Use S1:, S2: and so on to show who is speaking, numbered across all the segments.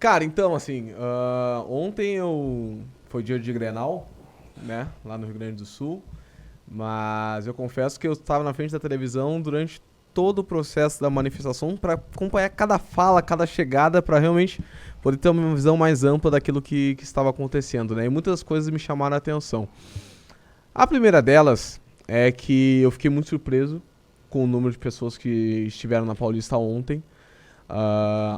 S1: Cara, então, assim, ontem foi dia de Grenal, né, lá no Rio Grande do Sul, mas eu confesso que eu estava na frente da televisão durante todo o processo da manifestação para acompanhar cada fala, cada chegada, para realmente poder ter uma visão mais ampla daquilo que estava acontecendo, né, e muitas coisas me chamaram a atenção. A primeira delas é que eu fiquei muito surpreso com o número de pessoas que estiveram na Paulista ontem.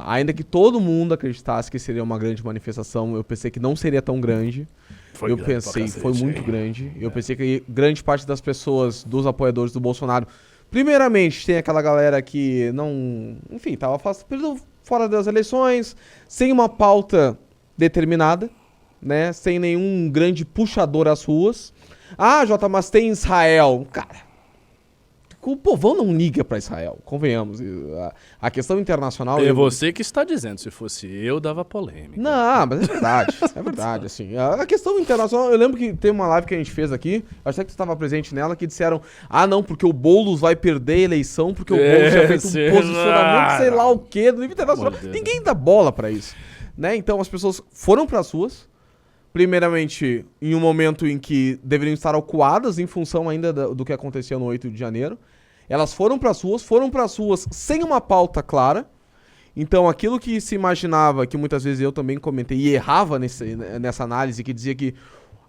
S1: Ainda que todo mundo acreditasse que seria uma grande manifestação, eu pensei que não seria tão grande. Foi muito grande. Eu pensei que grande parte das pessoas, dos apoiadores do Bolsonaro, primeiramente tem aquela galera que não, enfim, tava fora das eleições, sem uma pauta determinada, né, sem nenhum grande puxador às ruas. Jota, mas tem Israel. Cara, o povão não liga pra Israel, convenhamos. A questão internacional...
S2: É você que está dizendo, se fosse eu, dava polêmica.
S1: Não, mas é verdade, assim. A questão internacional, eu lembro que tem uma live que a gente fez aqui, acho que você estava presente nela, que disseram, não, porque o Boulos vai perder a eleição, porque o Boulos já fez um posicionamento, sei lá o quê, no nível internacional. Ninguém dá bola pra isso, né? Então as pessoas foram pras ruas, primeiramente em um momento em que deveriam estar acuadas em função ainda do que aconteceu no 8 de janeiro. Elas foram pras ruas sem uma pauta clara. Então aquilo que se imaginava, que muitas vezes eu também comentei e errava nessa análise, que dizia que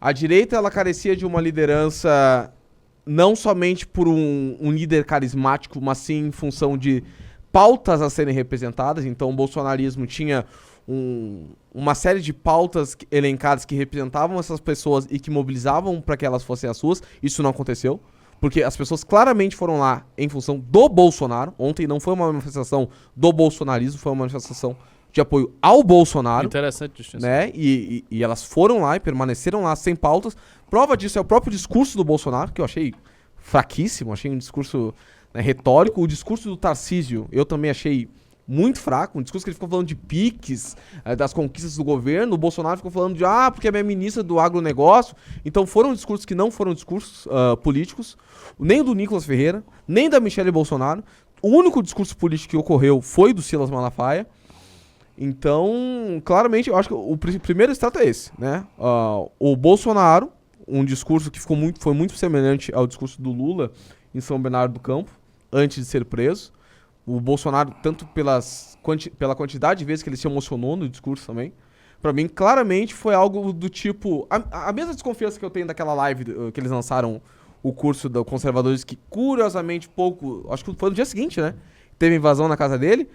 S1: a direita ela carecia de uma liderança não somente por um líder carismático, mas sim em função de pautas a serem representadas. Então o bolsonarismo tinha uma série de pautas elencadas que representavam essas pessoas e que mobilizavam para que elas fossem às ruas. Isso não aconteceu. Porque as pessoas claramente foram lá em função do Bolsonaro. Ontem não foi uma manifestação do bolsonarismo, foi uma manifestação de apoio ao Bolsonaro.
S2: Interessante distinção.
S1: Né? E elas foram lá e permaneceram lá sem pautas. Prova disso é o próprio discurso do Bolsonaro, que eu achei fraquíssimo, achei um discurso, né, retórico. O discurso do Tarcísio eu também achei muito fraco, um discurso que ele ficou falando de piques, das conquistas do governo. O Bolsonaro ficou falando de, porque é minha ministra do agronegócio. Então foram discursos que não foram discursos políticos, nem do Nicolas Ferreira, nem da Michelle Bolsonaro. O único discurso político que ocorreu foi do Silas Malafaia. Então, claramente, eu acho que o primeiro extrato é esse, né? O Bolsonaro, um discurso que foi muito semelhante ao discurso do Lula em São Bernardo do Campo, antes de ser preso. O Bolsonaro, tanto pela quantidade de vezes que ele se emocionou no discurso também, pra mim, claramente foi algo do tipo... A mesma desconfiança que eu tenho daquela live que eles lançaram o curso do Conservadores, que curiosamente acho que foi no dia seguinte, né? Teve invasão na casa dele.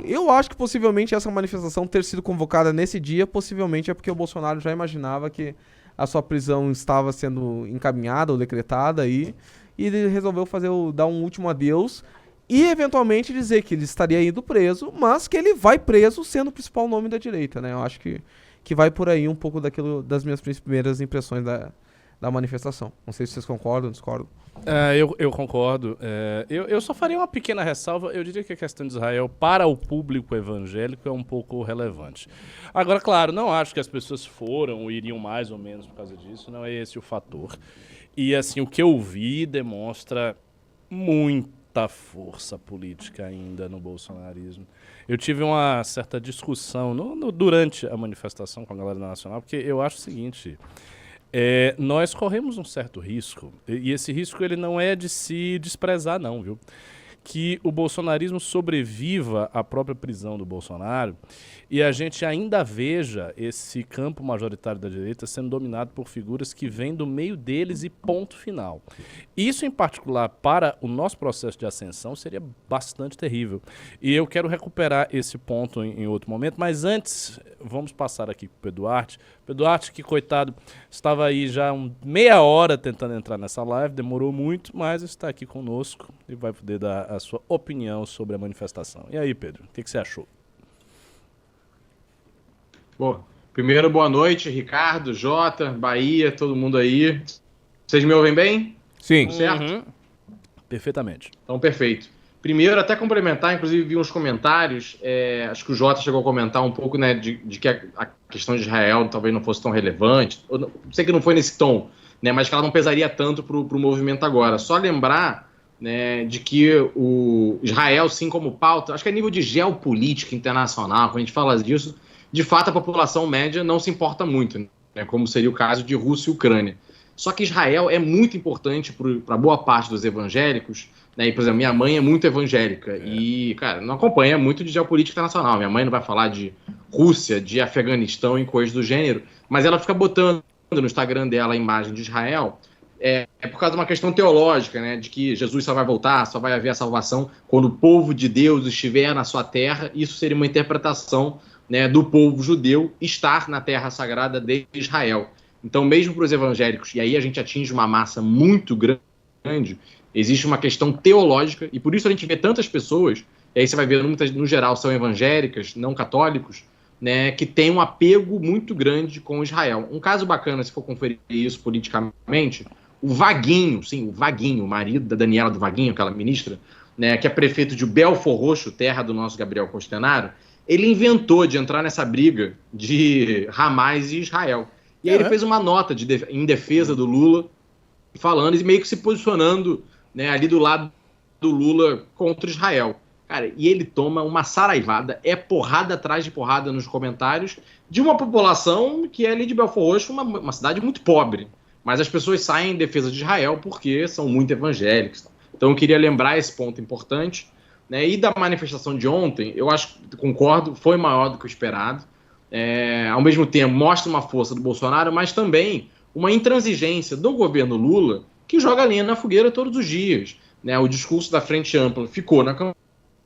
S1: Eu acho que possivelmente essa manifestação ter sido convocada nesse dia, possivelmente é porque o Bolsonaro já imaginava que a sua prisão estava sendo encaminhada ou decretada e ele resolveu dar um último adeus e eventualmente dizer que ele estaria indo preso, mas que ele vai preso sendo o principal nome da direita, né? Eu acho que vai por aí um pouco das minhas primeiras impressões da manifestação. Não sei se vocês concordam, discordam.
S2: Eu concordo. Eu só faria uma pequena ressalva. Eu diria que a questão de Israel para o público evangélico é um pouco relevante. Agora, claro, não acho que as pessoas foram ou iriam mais ou menos por causa disso. Não é esse o fator. E assim, o que eu vi demonstra muita força política ainda no bolsonarismo. Eu tive uma certa discussão durante a manifestação com a galera nacional, porque eu acho o seguinte... nós corremos um certo risco, e esse risco ele não é de se desprezar não, viu? Que o bolsonarismo sobreviva à própria prisão do Bolsonaro e a gente ainda veja esse campo majoritário da direita sendo dominado por figuras que vêm do meio deles e ponto final. Isso, em particular, para o nosso processo de ascensão, seria bastante terrível. E eu quero recuperar esse ponto em outro momento, mas antes, vamos passar aqui para o Pedro Duarte. Pedro Duarte, que coitado, estava aí já meia hora tentando entrar nessa live, demorou muito, mas está aqui conosco e vai poder dar a sua opinião sobre a manifestação. E aí, Pedro, o que você achou?
S3: Bom, primeiro, boa noite, Ricardo, Jota, Bahia, todo mundo aí. Vocês me ouvem bem?
S1: Sim.
S3: Tudo certo?
S2: Uhum. Perfeitamente.
S3: Então, perfeito. Primeiro, até complementar, inclusive vi uns comentários, acho que o Jota chegou a comentar um pouco, né, de que a questão de Israel talvez não fosse tão relevante. Sei que não foi nesse tom, né, mas que ela não pesaria tanto para o movimento agora. Só lembrar, né, de que o Israel, sim, como pauta, acho que a nível de geopolítica internacional, quando a gente fala disso, de fato a população média não se importa muito, né, como seria o caso de Rússia e Ucrânia. Só que Israel é muito importante para boa parte dos evangélicos, né? E, por exemplo, minha mãe é muito evangélica e, cara, não acompanha muito de geopolítica internacional. Minha mãe não vai falar de Rússia, de Afeganistão e coisas do gênero, mas ela fica botando no Instagram dela a imagem de Israel por causa de uma questão teológica, né? De que Jesus só vai voltar, só vai haver a salvação quando o povo de Deus estiver na sua terra. Isso seria uma interpretação, né, do povo judeu estar na terra sagrada de Israel. Então, mesmo para os evangélicos, e aí a gente atinge uma massa muito grande, existe uma questão teológica, e por isso a gente vê tantas pessoas, e aí você vai ver, muitas, no geral, são evangélicas, não católicos, né, que têm um apego muito grande com Israel. Um caso bacana, se for conferir isso politicamente, o Vaguinho, sim, o Vaguinho, o marido da Daniela do Vaguinho, aquela ministra, né, que é prefeito de Belfor Roxo, terra do nosso Gabriel Costenaro, ele inventou de entrar nessa briga de Hamas e Israel. E aí ele fez uma nota em defesa do Lula, falando e meio que se posicionando, né, ali do lado do Lula contra Israel. Cara, e ele toma uma saraivada, é porrada atrás de porrada nos comentários de uma população que é ali de Belfor Roxo, uma cidade muito pobre. Mas as pessoas saem em defesa de Israel porque são muito evangélicos. Então eu queria lembrar esse ponto importante, né? E da manifestação de ontem, eu acho, concordo, foi maior do que o esperado. Ao mesmo tempo, mostra uma força do Bolsonaro, mas também uma intransigência do governo Lula, que joga lenha na fogueira todos os dias, né? O discurso da Frente Ampla ficou na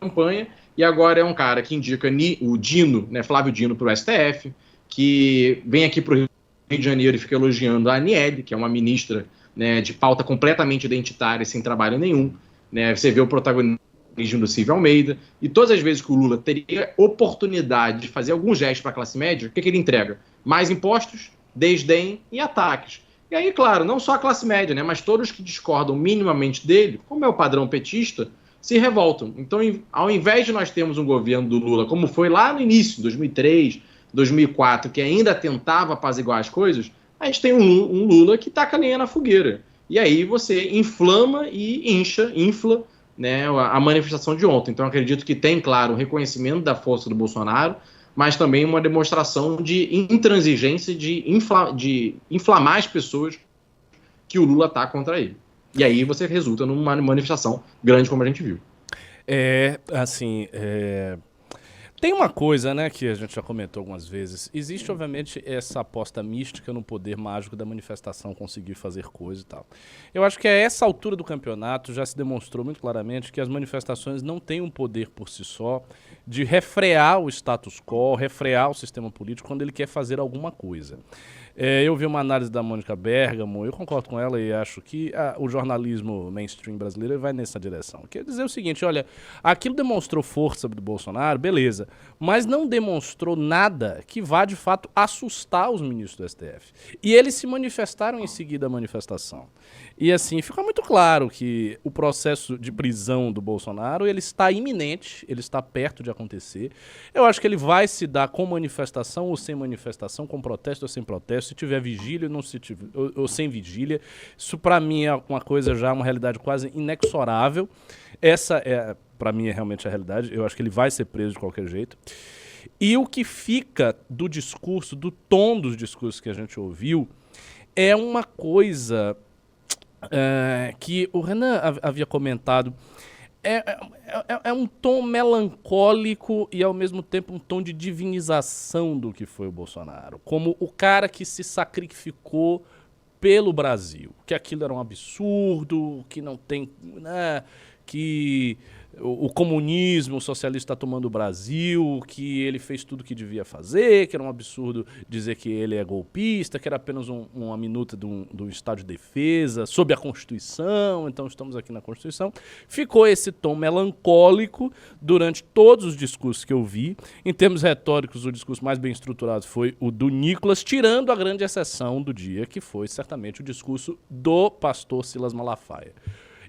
S3: campanha e agora é um cara que indica o Dino, né, Flávio Dino, para o STF, que vem aqui para o Rio de Janeiro e fica elogiando a Aniele, que é uma ministra, né, de pauta completamente identitária, sem trabalho nenhum. Né? Você vê o protagonismo do Silvio Almeida, e todas as vezes que o Lula teria oportunidade de fazer algum gesto para a classe média, o que ele entrega? Mais impostos, desdém e ataques. E aí, claro, não só a classe média, né, mas todos que discordam minimamente dele, como é o padrão petista, se revoltam. Então, ao invés de nós termos um governo do Lula, como foi lá no início, 2003, 2004, que ainda tentava apaziguar as coisas, a gente tem um Lula que taca lenha na fogueira. E aí você inflama e infla, né, a manifestação de ontem. Então, acredito que tem, claro, o reconhecimento da força do Bolsonaro, mas também uma demonstração de intransigência, de inflamar as pessoas que o Lula está contra ele. E aí você resulta numa manifestação grande, como a gente viu.
S2: Tem uma coisa, né, que a gente já comentou algumas vezes. Existe, obviamente, essa aposta mística no poder mágico da manifestação conseguir fazer coisa e tal. Eu acho que a essa altura do campeonato já se demonstrou muito claramente que as manifestações não têm um poder por si só de refrear o status quo, refrear o sistema político quando ele quer fazer alguma coisa. Eu vi uma análise da Mônica Bergamo, eu concordo com ela e acho que o jornalismo mainstream brasileiro vai nessa direção. Quer dizer o seguinte, olha, aquilo demonstrou força do Bolsonaro, beleza, mas não demonstrou nada que vá de fato assustar os ministros do STF. E eles se manifestaram em seguida à manifestação. E assim, fica muito claro que o processo de prisão do Bolsonaro, ele está iminente, ele está perto de acontecer. Eu acho que ele vai se dar com manifestação ou sem manifestação, com protesto ou sem protesto, se tiver vigília ou sem vigília. Isso para mim é uma coisa já, uma realidade quase inexorável. Essa para mim é realmente a realidade. Eu acho que ele vai ser preso de qualquer jeito. E o que fica do discurso, do tom dos discursos que a gente ouviu, é uma coisa que o Renan havia comentado. É um tom melancólico e, ao mesmo tempo, um tom de divinização do que foi o Bolsonaro. Como o cara que se sacrificou pelo Brasil. Que aquilo era um absurdo, que não tem... né, que o comunismo, o socialista está tomando o Brasil, que ele fez tudo o que devia fazer, que era um absurdo dizer que ele é golpista, que era apenas uma minuta do estado de defesa, sob a Constituição, então estamos aqui na Constituição. Ficou esse tom melancólico durante todos os discursos que eu vi. Em termos retóricos, o discurso mais bem estruturado foi o do Nicolas, tirando a grande exceção do dia, que foi certamente o discurso do pastor Silas Malafaia.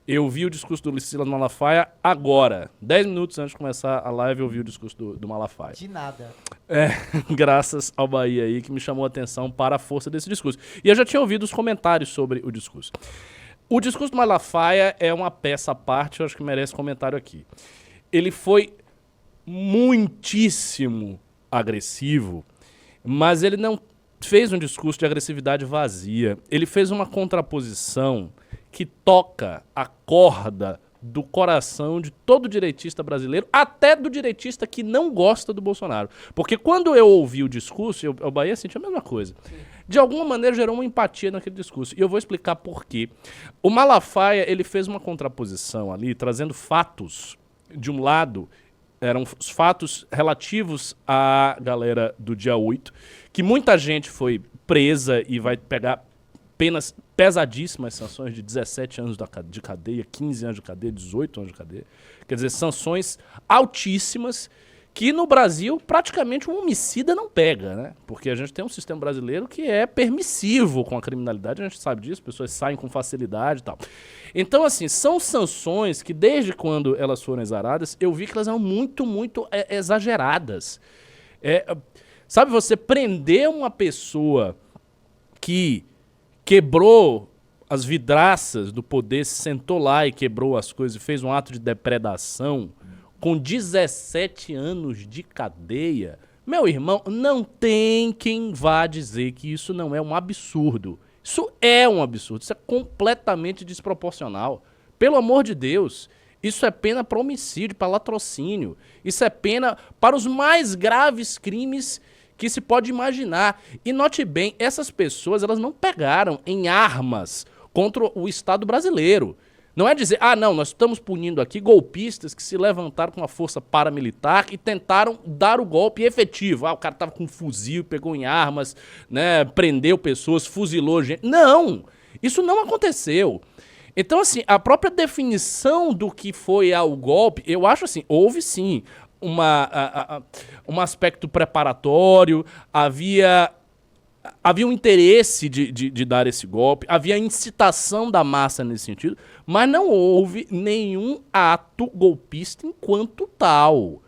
S2: Eu vi o discurso do Silas Malafaia agora. 10 minutos antes de começar a live, eu vi o discurso do Malafaia.
S4: De nada.
S2: Graças ao Bahia aí, que me chamou a atenção para a força desse discurso. E eu já tinha ouvido os comentários sobre o discurso. O discurso do Malafaia é uma peça à parte, eu acho que merece comentário aqui. Ele foi muitíssimo agressivo, mas ele não fez um discurso de agressividade vazia. Ele fez uma contraposição que toca a corda do coração de todo direitista brasileiro, até do direitista que não gosta do Bolsonaro. Porque quando eu ouvi o discurso, o Bahia sentiu a mesma coisa. De alguma maneira gerou uma empatia naquele discurso. E eu vou explicar por quê. O Malafaia, ele fez uma contraposição ali, trazendo fatos. De um lado, eram os fatos relativos à galera do dia 8, que muita gente foi presa e vai pegar penas pesadíssimas, sanções de 17 anos de cadeia, 15 anos de cadeia, 18 anos de cadeia. Quer dizer, sanções altíssimas que no Brasil praticamente um homicida não pega, né? Porque a gente tem um sistema brasileiro que é permissivo com a criminalidade, a gente sabe disso, pessoas saem com facilidade e tal. Então, assim, são sanções que desde quando elas foram exaradas, eu vi que elas eram muito, muito exageradas. Sabe, você prender uma pessoa que quebrou as vidraças do poder, se sentou lá e quebrou as coisas e fez um ato de depredação com 17 anos de cadeia, meu irmão, não tem quem vá dizer que isso não é um absurdo. Isso é um absurdo, isso é completamente desproporcional. Pelo amor de Deus, isso é pena para homicídio, para latrocínio, isso é pena para os mais graves crimes que se pode imaginar. E note bem, essas pessoas elas não pegaram em armas contra o Estado brasileiro. Não é dizer, não, nós estamos punindo aqui golpistas que se levantaram com uma força paramilitar e tentaram dar o golpe efetivo. O cara estava com um fuzil, pegou em armas, né, prendeu pessoas, fuzilou gente. Não! Isso não aconteceu. Então, assim, a própria definição do que foi o golpe, eu acho assim, houve sim um aspecto preparatório, havia um interesse de dar esse golpe, havia incitação da massa nesse sentido, mas não houve nenhum ato golpista enquanto tal.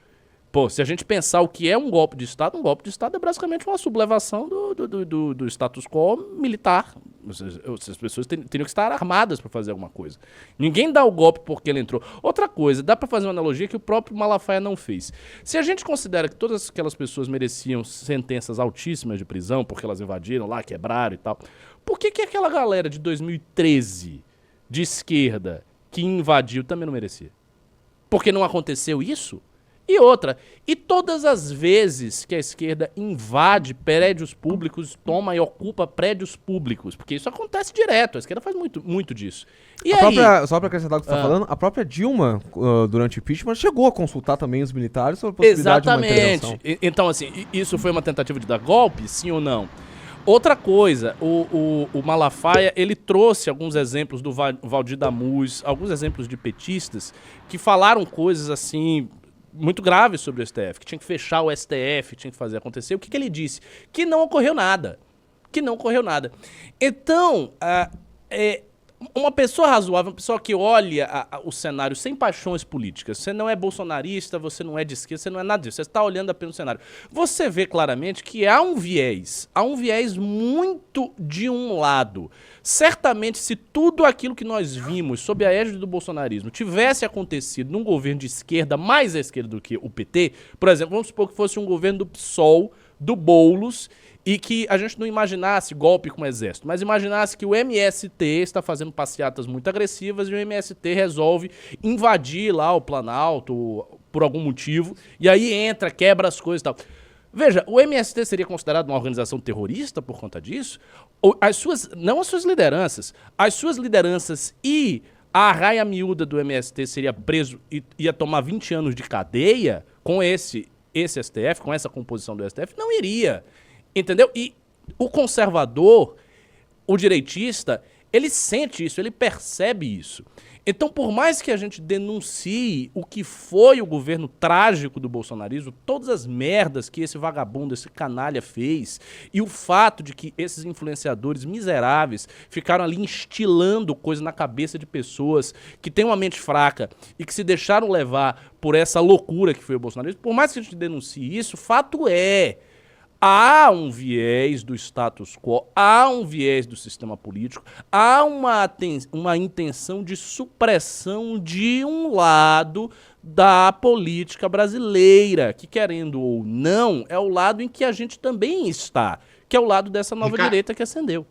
S2: Pô, se a gente pensar o que é um golpe de Estado é basicamente uma sublevação do status quo militar. As pessoas teriam que estar armadas para fazer alguma coisa. Ninguém dá o golpe porque ele entrou. Outra coisa, dá para fazer uma analogia que o próprio Malafaia não fez. Se a gente considera que todas aquelas pessoas mereciam sentenças altíssimas de prisão, porque elas invadiram lá, quebraram e tal, por que aquela galera de 2013, de esquerda, que invadiu, também não merecia? Porque não aconteceu isso? E outra, e todas as vezes que a esquerda invade prédios públicos, toma e ocupa prédios públicos, porque isso acontece direto, a esquerda faz muito, muito disso. E
S1: só pra acrescentar o que você tá falando, a própria Dilma, durante o impeachment, chegou a consultar também os militares sobre a possibilidade de uma intervenção.
S2: Exatamente. Então, assim, isso foi uma tentativa de dar golpe, sim ou não? Outra coisa, o Malafaia, ele trouxe alguns exemplos do Valdir Damuz, alguns exemplos de petistas que falaram coisas assim muito graves sobre o STF, que tinha que fechar o STF, tinha que fazer acontecer. O que ele disse? Que não ocorreu nada. Então, uma pessoa razoável, uma pessoa que olha o cenário sem paixões políticas, você não é bolsonarista, você não é de esquerda, você não é nada disso, você está olhando apenas o cenário. Você vê claramente que há um viés muito de um lado. Certamente, se tudo aquilo que nós vimos sob a égide do bolsonarismo tivesse acontecido num governo de esquerda, mais à esquerda do que o PT, por exemplo, vamos supor que fosse um governo do PSOL, do Boulos, e que a gente não imaginasse golpe com o exército, mas imaginasse que o MST está fazendo passeatas muito agressivas e o MST resolve invadir lá o Planalto por algum motivo, e aí entra, quebra as coisas e tal. Veja, o MST seria considerado uma organização terrorista por conta disso? Não as suas lideranças. As suas lideranças e a arraia miúda do MST seria preso e ia tomar 20 anos de cadeia com esse STF, com essa composição do STF? Não iria. Entendeu? E o conservador, o direitista, ele sente isso, ele percebe isso. Então, por mais que a gente denuncie o que foi o governo trágico do bolsonarismo, todas as merdas que esse vagabundo, esse canalha fez, e o fato de que esses influenciadores miseráveis ficaram ali instilando coisa na cabeça de pessoas que têm uma mente fraca e que se deixaram levar por essa loucura que foi o bolsonarismo, por mais que a gente denuncie isso, fato é, há um viés do status quo, há um viés do sistema político, há uma intenção de supressão de um lado da política brasileira, que querendo ou não, é o lado em que a gente também está, que é o lado dessa nova
S3: Ricardo-
S2: direita que ascendeu.